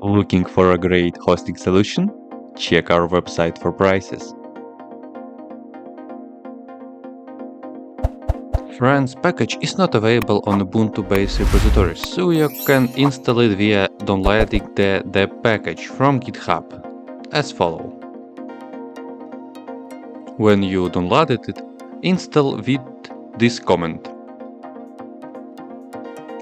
Looking for a great hosting solution? Check our website for prices. Franz package is not available on Ubuntu-based repositories, so you can install it via downloading the dpkg from GitHub, as follow. When you downloaded it, install with this command.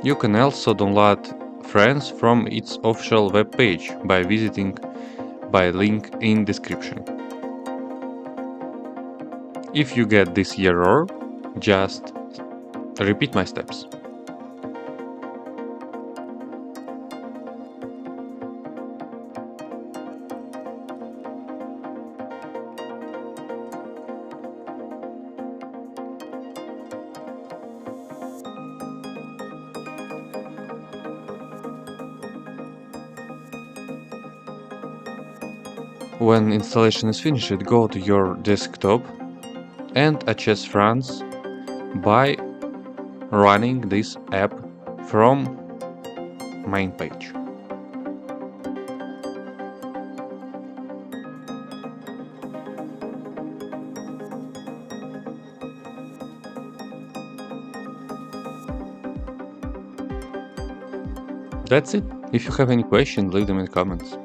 You can also download Franz from its official web page by visiting by link in description. If you get this error, just repeat my steps. When installation is finished, go to your desktop and access Franz by running this app from main page. That's it. If you have any questions, leave them in the comments.